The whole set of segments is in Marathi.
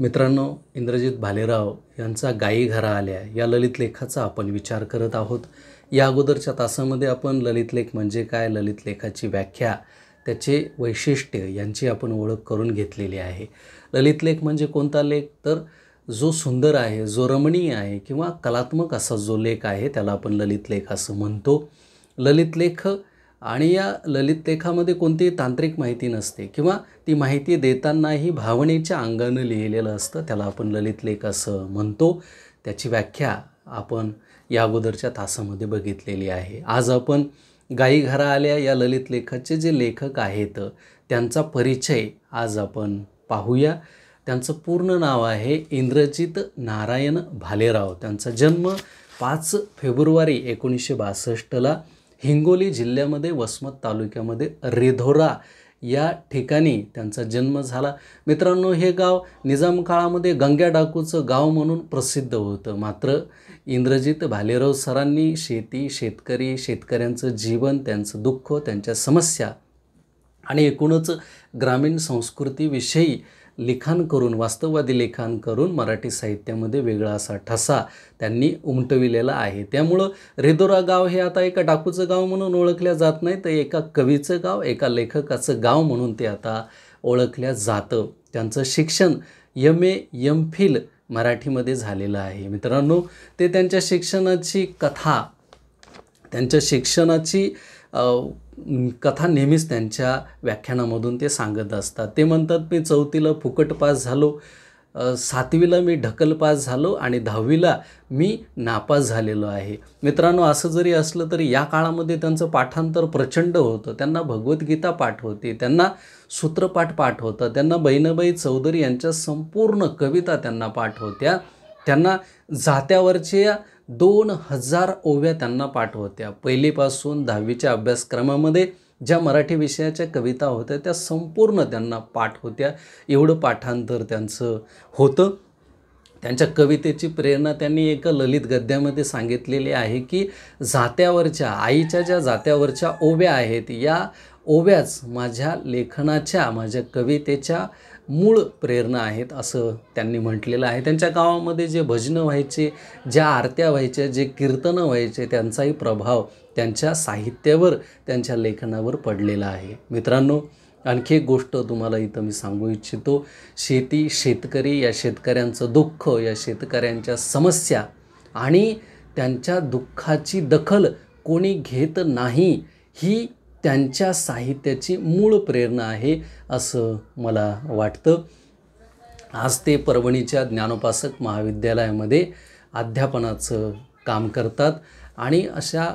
मित्रांनो, इंद्रजित भालेराव यांचा गायी घरा आल्या या ललित लेखाचा आपण विचार करत आहोत. या अगोदरच्या तासामध्ये आपण ललित लेख म्हणजे काय, ललित लेखाची व्याख्या, त्याचे वैशिष्ट्य यांची आपण ओळख करून घेतलेली आहे. ललित लेख म्हणजे कोणता लेख, तर जो सुंदर आहे, जो रमणीय आहे किंवा कलात्मक असा जो लेख आहे त्याला आपण ललित लेख असं म्हणतो. ललित लेख आणि या ललित लेखामध्ये कोणतीही तांत्रिक माहिती नसते किंवा ती माहिती देतानाही भावनेच्या अंगानं लिहिलेलं असतं, त्याला आपण ललित लेख असं म्हणतो. त्याची व्याख्या आपण या अगोदरच्या तासामध्ये बघितलेली आहे. आज आपण गायी घरा आल्या या ललित लेखाचे जे लेखक आहेत त्यांचा परिचय आज आपण पाहूया. त्यांचं पूर्ण नाव आहे इंद्रजित नारायण भालेराव. त्यांचा जन्म 5 फेब्रुवारी 1962ला हिंगोली जिल्ह्यामध्ये वसमत तालुक्यामध्ये रिधोरा या ठिकाणी त्यांचा जन्म झाला. मित्रांनो, हे गाव निजाम काळामध्ये गंग्या डाकूचं गाव म्हणून प्रसिद्ध होतं. मात्र इंद्रजित भालेराव सरांनी शेती, शेतकरी, शेतकऱ्यांचं जीवन, त्यांचं दुःख, त्यांच्या समस्या आणि एकूणच ग्रामीण संस्कृतीविषयी लिखाण करून, वास्तववादी लिखाण करून मराठी साहित्यामध्ये वेगळा असा ठसा त्यांनी उमटविलेला आहे. त्यामुळं रिधोरा गाव हे आता एका डाकूचं गाव म्हणून ओळखल्या जात नाही, तर एका कवीचं गाव, एका लेखकाचं गाव म्हणून ते आता ओळखल्या जातं. त्यांचं शिक्षण MA MPhil मराठीमध्ये झालेलं आहे. मित्रांनो, ते त्यांच्या शिक्षणाची कथा, त्यांच्या शिक्षणाची कथा नेहमीच त्यांच्या व्याख्यानामधून ते सांगत असतात. ते म्हणतात, मी 4थीला फुकट पास झालो, 7वीला मी ढकल पास झालो आणि 10वीला मी नापास झालेलो आहे. मित्रांनो, असं जरी असलं तरी या काळामध्ये त्यांचं पाठांतर प्रचंड होतं. त्यांना भगवद्गीता पाठ होती, त्यांना सूत्रपाठ पाठ होतं, त्यांना बहिणाबाई चौधरी यांच्या संपूर्ण कविता त्यांना पाठ होत्या. त्यांना जात्यावरच्या 2000 ओव्या त्यांना पाठ होत्या. पहिलीपासून 10वीच्या अभ्यासक्रमामध्ये ज्या मराठी विषयाच्या कविता होत्या त्या संपूर्ण त्यांना पाठ होत्या. एवढं पाठांतर त्यांचं होतं. त्यांच्या कवितेची प्रेरणा त्यांनी एका ललित गद्यामध्ये सांगितलेली आहे की जात्यावरच्या, आईच्या ज्या जात्यावरच्या ओव्या आहेत, या ओव्याच माझ्या लेखनाच्या, माझ्या कवितेच्या मूळ प्रेरणा आहेत असं त्यांनी म्हटलेलं आहे. त्यांच्या गावामध्ये जे भजनं व्हायचे, ज्या आरत्या व्हायच्या, जे कीर्तनं व्हायचे, त्यांचाही प्रभाव त्यांच्या साहित्यावर, त्यांच्या लेखनावर पडलेला आहे. मित्रांनो, आणखी एक गोष्ट तुम्हाला इथं मी सांगू इच्छितो. शेती, शेतकरी, या शेतकऱ्यांचं दुःख, या शेतकऱ्यांच्या समस्या आणि त्यांच्या दुःखाची दखल कोणी घेत नाही, ही त्यांच्या साहित्याची मूळ प्रेरणा आहे असं मला वाटतं. आज ते परभणीच्या ज्ञानोपासक महाविद्यालयामध्ये अध्यापनाचं काम करतात आणि अशा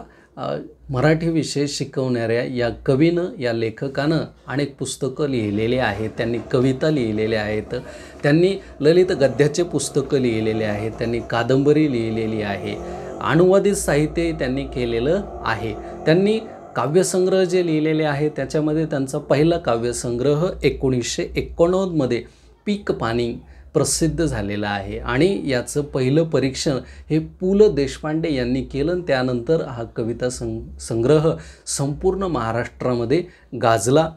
मराठी विषय शिकवणाऱ्या या कवीनं, या लेखकानं अनेक पुस्तकं लिहिलेली आहेत. त्यांनी कविता लिहिलेल्या आहेत, त्यांनी ललित गद्याचे पुस्तकं लिहिलेले आहेत, त्यांनी कादंबरी लिहिलेली आहे, अनुवादित साहित्य त्यांनी केलेलं आहे. त्यांनी काव्यसंग्रह जे लिहिलेले आहे त्याच्यामध्ये त्यांचा पहिला काव्यसंग्रह 1989मध्ये पीक पाणी प्रसिद्ध झालेला आहे आणि याचं पहिलं परीक्षण हे पु ल देशपांडे यांनी केलं. त्यानंतर हा कविता संग्रह संपूर्ण महाराष्ट्रामध्ये गाजला.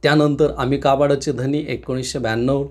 त्यानंतर आम्ही काबाडाचे धनी 1992,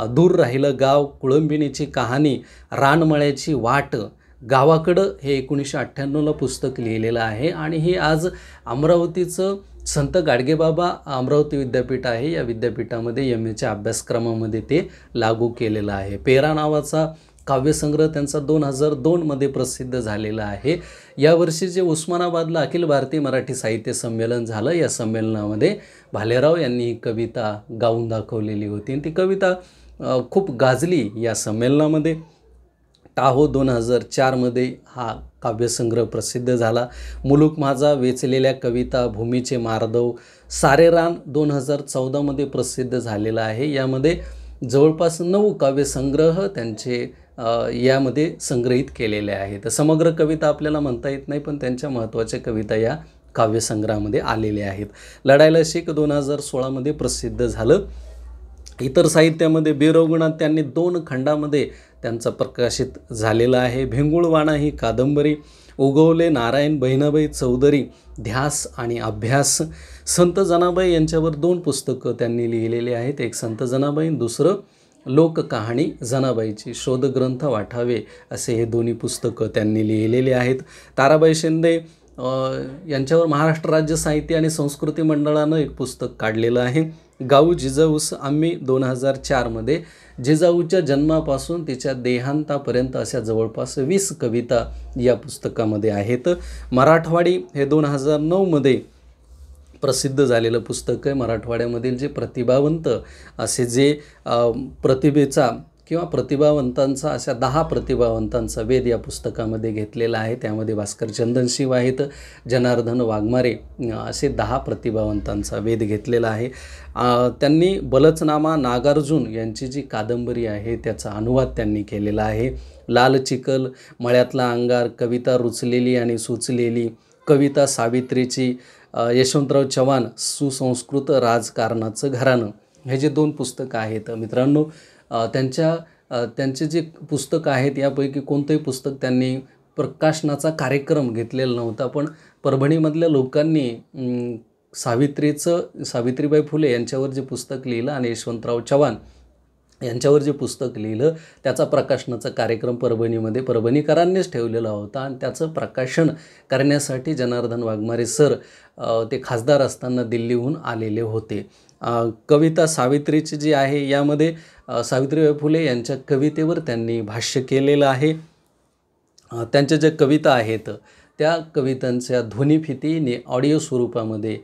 दूर राहिलं गाव, कुळंबिणीची कहाणी, रानमळ्याची वाट, गावाकडं हे 1998ला पुस्तक लिहिलेलं आहे आणि हे आज अमरावतीचं संत गाडगेबाबा अमरावती विद्यापीठ आहे, या विद्यापीठामध्ये MAच्या अभ्यासक्रमामध्ये ते लागू केलेलं आहे. पेरा नावाचा काव्यसंग्रह त्यांचा 2002मध्ये प्रसिद्ध झालेला आहे. यावर्षी जे उस्मानाबादला अखिल भारतीय मराठी साहित्य संमेलन झालं, या संमेलनामध्ये भालेराव यांनी ही कविता गाऊन दाखवलेली होती आणि ती कविता खूप गाजली या संमेलनामध्ये. टाहो 2004मध्ये हा काव्यसंग्रह प्रसिद्ध झाला. मुलूक माझा, वेचलेल्या कविता, भूमीचे मार्दव, सारे रान 2014मध्ये प्रसिद्ध झालेला आहे. यामध्ये जवळपास 9 काव्यसंग्रह त्यांचे यामध्ये संग्रहित केलेले आहेत. समग्र कविता आपल्याला म्हणता येत नाही, पण त्यांच्या महत्त्वाच्या कविता या काव्यसंग्रहामध्ये आलेल्या आहेत. लढायला शिक 2016मध्ये प्रसिद्ध झालं. इतर साहित्यामध्ये बिरोगणात त्यांनी 2 खंडामध्ये त्यांचा प्रकाशित झालेला आहे. भिंगुळवाणा ही कादंबरी, उगवले नारायण बहिणाबाई चौधरी, ध्यास आणि अभ्यास. संत जनाबाई यांच्यावर 2 पुस्तकं त्यांनी लिहिलेली आहेत. एक संत जनाबाई, दुसरं लोककहाणी जनाबाईची, शोधग्रंथ वाठावे असे हे दोन्ही पुस्तकं त्यांनी लिहिलेले आहेत. ताराबाई शिंदे यांच्यावर महाराष्ट्र राज्य साहित्य आणि संस्कृती मंडळानं एक पुस्तक काढलेलं आहे. गाऊ जिजाऊस आम्ही 2004मध्ये जिजाऊच्या जन्मापासून तिच्या देहांतापर्यंत अशा जवळपास 20 कविता या पुस्तकामध्ये आहेत. मराठवाडी हे 2009मध्ये प्रसिद्ध झालेलं पुस्तक आहे. मराठवाड्यामधील जे प्रतिभावंत असे जे प्रतिभेचा किंवा प्रतिभावंतांचा अशा 10 प्रतिभावंतांचा वेध या पुस्तकामध्ये घेतलेला आहे. त्यामध्ये भास्कर चंदनशिव आहेत, जनार्दन वाघमारे असे 10 प्रतिभावंतांचा वेध घेतलेला आहे. त्यांनी बलचनामा नागार्जुन यांची जी कादंबरी आहे त्याचा अनुवाद त्यांनी केलेला आहे. लाल चिखल, मळ्यातला अंगार, कविता रुचलेली आणि सुचलेली, कविता सावित्रीची, यशवंतराव चव्हाण सुसंस्कृत राजकारणाचं घराणं, हे जे 2 पुस्तकं आहेत मित्रांनो. त्यांचे जे पुस्तकं आहेत यापैकी कोणतंही पुस्तक त्यांनी प्रकाशनाचा कार्यक्रम घेतलेला नव्हता, पण परभणीमधल्या लोकांनी सावित्रीबाई फुले यांच्यावर जे पुस्तक लिहिलं आणि यशवंतराव चव्हाण यांच्यावर जे पुस्तक लिहिलं त्याचा प्रकाशनाचा कार्यक्रम परभणीमध्ये परभणीकरांनीच ठेवलेला होता. आणि त्याचं प्रकाशन करण्यासाठी जनार्दन वाघमारे सर ते खासदार असताना दिल्लीहून आलेले होते. कविता सावित्रीची जी आहे यामध्ये सावित्रीबाई फुले यांच्या कवितेवर त्यांनी भाष्य केलेलं आहे. त्यांच्या ज्या कविता आहेत त्या कवितांच्या ध्वनिफितीने ऑडिओ स्वरूपामध्ये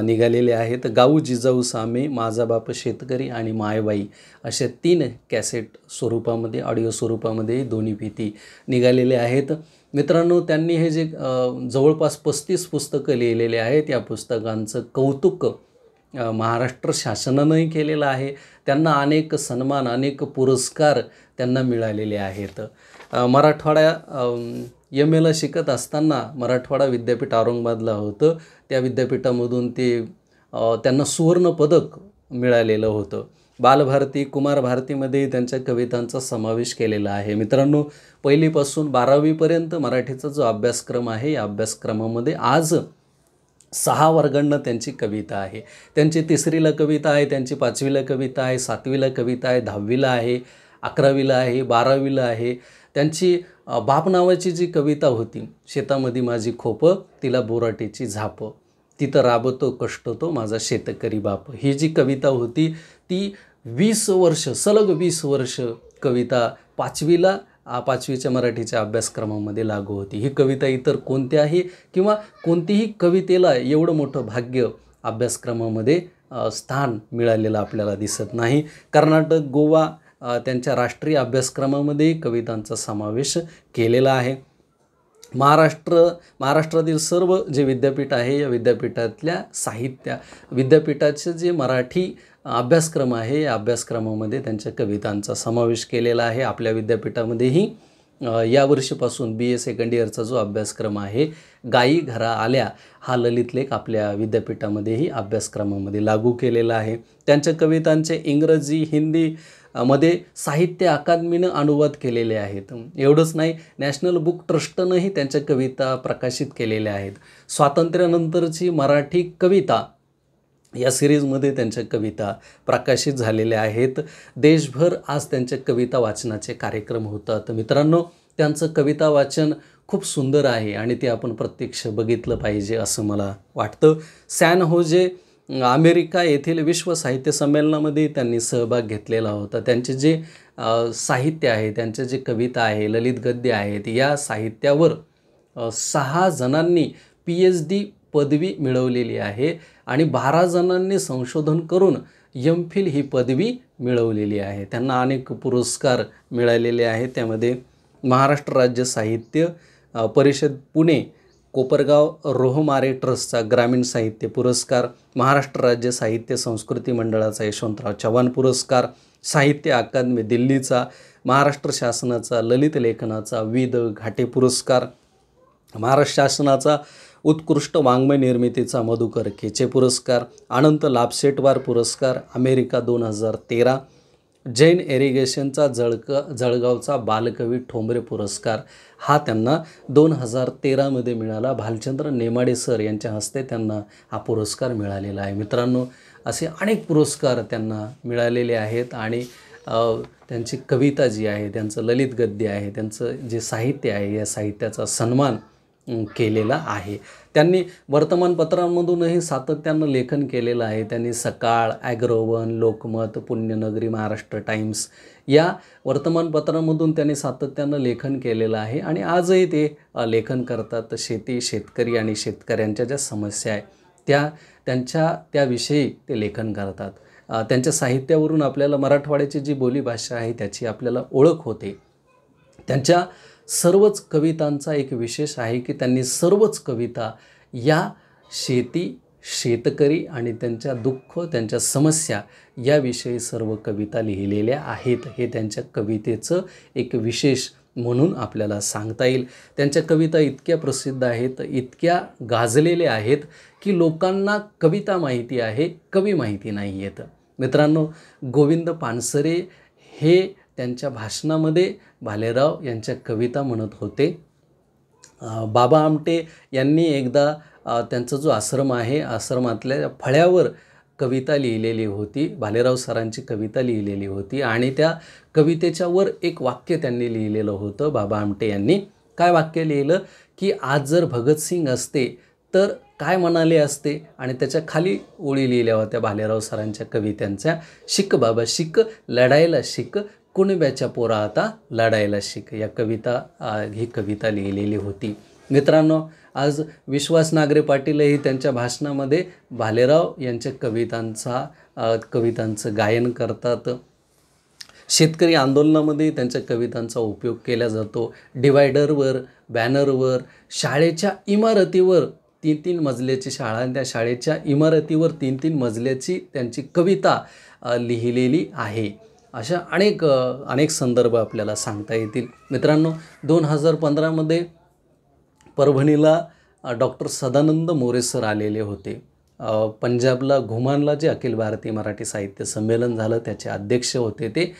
निघालेले आहेत. गाऊ जिजाऊ सामे, माझा बाप शेतकरी आणि मायबाई अशा 3 कॅसेट स्वरूपामध्ये ऑडिओ स्वरूपामध्ये ध्वनिफिती निघालेले आहेत. मित्रांनो, त्यांनी हे जे जवळपास 35 पुस्तकं लिहिलेले आहेत या पुस्तकांचं कौतुक महाराष्ट्र शासनानंही केलेलं आहे. त्यांना अनेक सन्मान, अनेक पुरस्कार त्यांना मिळालेले आहेत. मराठवाडा MAला शिकत असताना मराठवाडा विद्यापीठ औरंगाबादला होतं. त्या विद्यापीठामधून त्यांना सुवर्ण पदक मिळालेलं होतं. बालभारती, कुमार भारतीमध्ये त्यांच्या कवितांचा समावेश केलेला आहे. मित्रांनो, 1लीपासून 12वीपर्यंत मराठीचा जो अभ्यासक्रम आहे या अभ्यासक्रमामध्ये आज 6 वर्गांना त्यांची कविता आहे. त्यांची 3रीला कविता आहे, त्यांची 5वीला कविता आहे, 7वीला कविता आहे, 10वीला आहे, 11वीला आहे, 12वीला आहे. त्यांची बाप नावाची जी कविता होती, शेतामध्ये माझी खोपं, तिला बोराटीची झापं, तिथं राबतो कष्टतो माझा शेतकरी बाप, ही जी कविता होती ती 20 वर्ष सलग 20 वर्ष कविता 5वीच्या मराठीच्या अभ्यासक्रमामध्ये लागू होती. ही कविता इतर कोणत्याही किंवा कोणतीही कवितेला एवढं मोठं भाग्य अभ्यासक्रमामध्ये स्थान मिळालेलं आपल्याला दिसत नाही. कर्नाटक, गोवा त्यांच्या राष्ट्रीय अभ्यासक्रमामध्ये कवितांचा समावेश केलेला आहे. महाराष्ट्रातील सर्व जे विद्यापीठ आहे या विद्यापीठातल्या विद्यापीठाचे जे मराठी अभ्यासक्रम आहे या अभ्यासक्रमामध्ये त्यांच्या कवितांचा समावेश केलेला आहे. आपल्या विद्यापीठामध्येही यावर्षीपासून BA सेकंड इयरचा जो अभ्यासक्रम आहे, गायी घरा आल्या, हा ललित लेख आपल्या विद्यापीठामध्येही अभ्यासक्रमामध्ये लागू केलेला आहे. त्यांच्या कवितांचे इंग्रजी, हिंदी मध्ये साहित्य अकादमीनं अनुवाद केलेले आहेत. एवढंच नाही, नॅशनल बुक ट्रस्टनंही त्यांच्या कविता प्रकाशित केलेल्या आहेत. स्वातंत्र्यानंतरची मराठी कविता या सिरीजमध्ये त्यांच्या कविता प्रकाशित झालेल्या आहेत. देशभर आज त्यांच्या कविता वाचनाचे कार्यक्रम होतात. मित्रांनो, त्यांचं कविता वाचन खूप सुंदर आहे आणि ते आपण प्रत्यक्ष बघितलं पाहिजे असं मला वाटतं. सॅन होजे अमेरिका येथील विश्व साहित्य संमेलनामध्ये त्यांनी सहभाग घेतलेला होता. त्यांचे जे साहित्य आहे, त्यांचे जे कविता आहे, ललित गद्य आहेत, या साहित्यावर 6 जणांनी PhD पदवी मिळवलेली आहे आणि 12 जणांनी संशोधन करून MPhil ही पदवी मिळवलेली आहे. त्यांना अनेक पुरस्कार मिळालेले आहेत. त्यामध्ये महाराष्ट्र राज्य साहित्य परिषद पुणे कोपरगाव रोहमारे ट्रस्टचा ग्रामीण साहित्य पुरस्कार, महाराष्ट्र राज्य साहित्य संस्कृती मंडळाचा यशवंतराव चव्हाण पुरस्कार, साहित्य अकादमी दिल्लीचा, महाराष्ट्र शासनाचा ललित लेखनाचा वि. द. घाटे पुरस्कार, महाराष्ट्र शासनाचा उत्कृष्ट वाङ्मय निर्मितीचा मधुकर केचे पुरस्कार, अनंत लाभसेटवार पुरस्कार अमेरिका 2013, जैन इरिगेशनचा जळगावचा बालकवी ठोंबरे पुरस्कार हा त्यांना 2013मध्ये मिळाला. भालचंद्र नेमाडे सर यांच्या हस्ते त्यांना हा पुरस्कार मिळालेला आहे. मित्रांनो, असे अनेक पुरस्कार त्यांना मिळालेले आहेत आणि त्यांची कविता जी आहे, त्यांचं ललित गद्य आहे, त्यांचं जे साहित्य आहे, या साहित्याचा सन्मान केलेला आहे. त्यांनी वर्तमानपत्रांमधूनही सातत्यानं लेखन केलेलं आहे. त्यांनी सकाळ, ॲग्रोवन, लोकमत, पुण्यनगरी, महाराष्ट्र टाइम्स या वर्तमानपत्रांमधून त्यांनी सातत्यानं लेखन केलेलं आहे आणि आजही ते लेखन करतात. शेती, शेतकरी आणि शेतकऱ्यांच्या ज्या समस्या आहे त्याविषयी ते लेखन करतात. त्यांच्या साहित्यावरून आपल्याला मराठवाड्याची जी बोलीभाषा आहे त्याची आपल्याला ओळख होते. त्यांच्या सर्वच कवितांचा एक विशेष आहे की त्यांनी सर्वच कविता या शेती, शेतकरी आणि त्यांच्या दुःख, त्यांच्या समस्या याविषयी सर्व कविता लिहिलेल्या आहेत. हे त्यांच्या कवितेचं एक विशेष म्हणून आपल्याला सांगता येईल. त्यांच्या कविता इतक्या प्रसिद्ध आहेत, इतक्या गाजलेल्या आहेत की लोकांना कविता माहिती आहे, कवी माहिती नाही आहेत. मित्रांनो, गोविंद पानसरे हे त्यांच्या भाषणामध्ये भालेराव यांच्या कविता म्हणत होते. बाबा आमटे यांनी एकदा त्यांचा जो आश्रम आहे, आश्रमातल्या फळ्यावर कविता लिहिलेली होती, भालेराव सरांची कविता लिहिलेली होती आणि त्या कवितेच्या वर एक वाक्य त्यांनी लिहिलेलं होतं. बाबा आमटे यांनी काय वाक्य लिहिलं की आज जर भगतसिंग असते तर काय म्हणाले असते, आणि त्याच्या खाली ओळी लिहिल्या होत्या भालेराव सरांच्या कवितांच्या. शिक बाबा शिक, लढायला शिक, कुणब्याच्या पोरा आता लढायला शिक. ही कविता लिहिलेली होती. मित्रांनो, आज विश्वास नागरे पाटीलही त्यांच्या भाषणामध्ये भालेराव यांच्या कवितांचं गायन करतात. शेतकरी आंदोलनामध्ये त्यांच्या कवितांचा उपयोग केला जातो. डिवायडरवर, बॅनरवर, शाळेच्या इमारतीवर 3-3 मजल्याची शाळा आणि त्या शाळेच्या इमारतीवर 3-3 मजल्याची त्यांची कविता लिहिलेली आहे. अशा अनेक संदर्भ आपल्याला सांगता येतील. मित्रांनो, 2015मध्ये परभणीला डॉक्टर सदानंद मोरे सर आलेले होते. पंजाबला घुमानला जे अखिल भारतीय मराठी साहित्य संमेलन झालं त्याचे अध्यक्ष होते ते.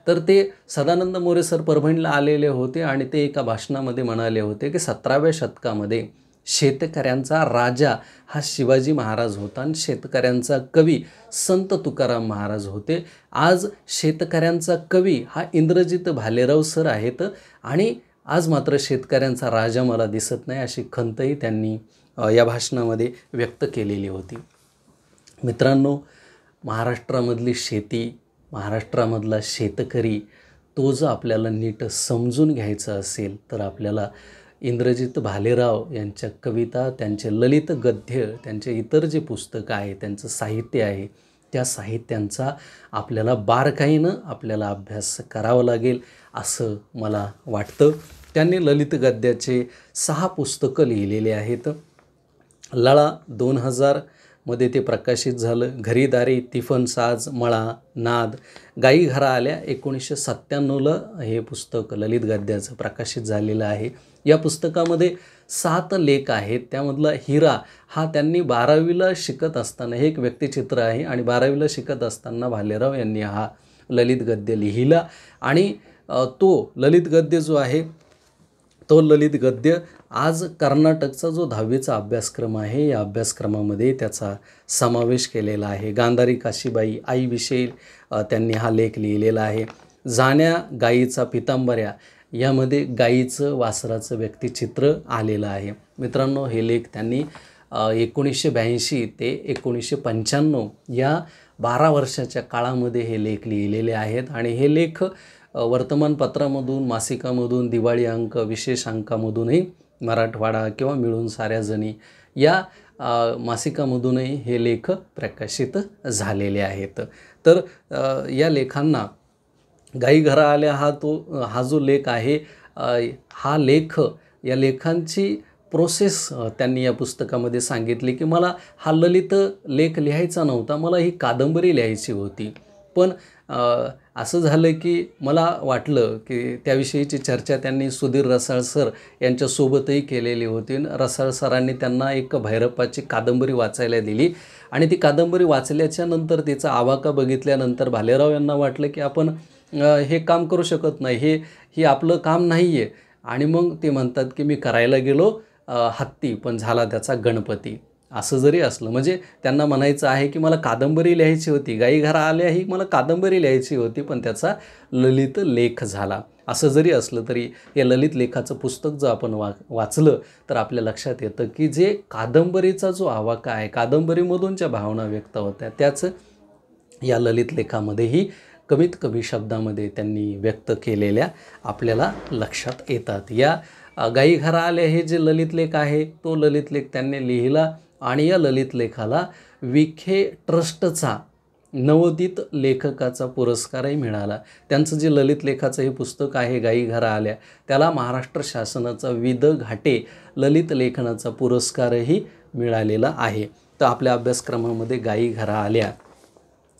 तर ते सदानंद मोरे सर परभणीला आलेले होते आणि ते एका भाषणामध्ये म्हणाले होते की 17व्या शतकामध्ये शेतकऱ्यांचा राजा हा शिवाजी महाराज होता आणि शेतकऱ्यांचा कवी संत तुकाराम महाराज होते. आज शेतकऱ्यांचा कवी हा इंद्रजित भालेराव सर आहेत आणि आज मात्र शेतकऱ्यांचा राजा मला दिसत नाही, अशी खंतही त्यांनी या भाषणामध्ये व्यक्त केलेली होती. मित्रांनो, महाराष्ट्रामधली शेती, महाराष्ट्रामधला शेतकरी तो जर आपल्याला नीट समजून घ्यायचा असेल तर आपल्याला इंद्रजित भालेराव यांच्या कविता, त्यांचे ललित गद्य, त्यांचे इतर जे पुस्तकं आहे, त्यांचं साहित्य आहे, त्या साहित्यांचा आपल्याला बारकाईनं आपल्याला अभ्यास करावा लागेल असं मला वाटतं. त्यांनी ललित गद्याचे 6 पुस्तकं लिहिलेले आहेत. लळा 2000मध्ये ते प्रकाशित झालं. घरीदारी, तिफन साज, मळा, नाद, गाई घरा आल्या 1997ला हे पुस्तक ललित गद्याचं प्रकाशित झालेलं आहे. या पुस्तकामध्ये 7 लेख आहेत. त्यामधला हिरा हा त्यांनी 12वीला शिकत असताना, हे एक व्यक्तिचित्र आहे आणि 12वीला शिकत असताना भालेराव यांनी हा ललित गद्य लिहिला आणि तो ललित गद्य जो आहे तो ललित गद्य आज कर्नाटकचा जो 10वीचा अभ्यासक्रम आहे या अभ्यासक्रमामध्ये त्याचा समावेश केलेला आहे. गांधारी काशीबाई आईविषयी त्यांनी हा लेख लिहिलेला आहे. जाण्या गाईचा पितांबऱ्या यामध्ये गाईचं, वासराचं व्यक्तिचित्र आलेलं आहे. मित्रांनो, हे लेख त्यांनी 1982 ते 1995 या 12 वर्षाच्या काळामध्ये हे लेख लिहिलेले आहेत आणि हे लेख वर्तमानपत्रामधून, मासिकामधून, दिवाळी अंक, विशेष अंकामधूनही, मराठवाडा किंवा मिळून साऱ्या जणी या मासिकामधूनही हे लेख प्रकाशित झालेले आहेत. तर या लेखांना गाई घरा आल्या हा जो लेख आहे, या लेखांची प्रोसेस त्यांनी या पुस्तकामध्ये सांगितली की मला हा ललित लेख लिहायचा नव्हता, मला ही कादंबरी लिहायची होती. पण असं झालं की मला वाटलं की त्याविषयीची चर्चा त्यांनी सुधीर रसाळ सर यांच्यासोबतही केलेली होती. रसाळ सरांनी त्यांना एक भैरप्पाची कादंबरी वाचायला दिली आणि ती कादंबरी वाचल्याच्या नंतर तिचा आवाका बघितल्यानंतर भालेराव यांना वाटलं की आपण हे काम करू शकत नाही, हे आपलं काम नाही आहे. आणि मग ते म्हणतात की मी करायला गेलो हत्ती, पण झाला त्याचा गणपती. असं जरी असलं, म्हणजे त्यांना म्हणायचं आहे की मला कादंबरी लिहायची होती, गायी घरा आल्या ही मला कादंबरी लिहायची होती, पण त्याचा ललित लेख झाला. असं जरी असलं तरी हे ललित लेखाचं पुस्तक जर आपण वाचलं तर आपल्या लक्षात येतं की जे कादंबरीचा जो आवाका आहे, कादंबरीमधून ज्या भावना व्यक्त होत्या, त्याच या ललित लेखामध्येही कमीत कमी शब्दामध्ये त्यांनी व्यक्त केलेल्या आपल्याला लक्षात येतात. या गायी घरा आल्या हे जे ललित लेख आहे, तो ललित लेख त्यांनी लिहिला आणि या ललित लेखाला विखे ट्रस्टचा नवोदित लेखकाचा पुरस्कारही मिळाला. त्यांचं जे ललित लेखाचं हे पुस्तक आहे गायी घरा आल्या, त्याला महाराष्ट्र शासनाचा वि. द. घाटे ललित लेखनाचा पुरस्कारही मिळालेला आहे. तर आपल्या अभ्यासक्रमामध्ये गायी घरा आल्या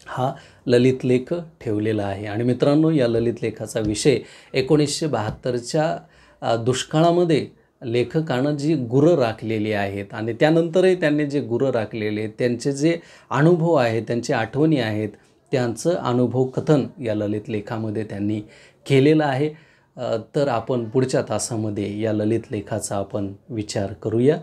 हा ललित लेख ठेवलेला आहे. आणि मित्रांनो, या ललित लेखाचा विषय 1972च्या दुष्काळामध्ये लेखकानं जी गुरं राखलेली आहेत आणि त्यानंतरही त्यांनी जे गुरं राखलेले आहेत, त्यांचे जे अनुभव आहेत, त्यांची आठवणी आहेत, त्यांचं अनुभव कथन या ललित लेखामध्ये त्यांनी केलेलं आहे. तर आपण पुढच्या तासामध्ये या ललित लेखाचा आपण विचार करूया.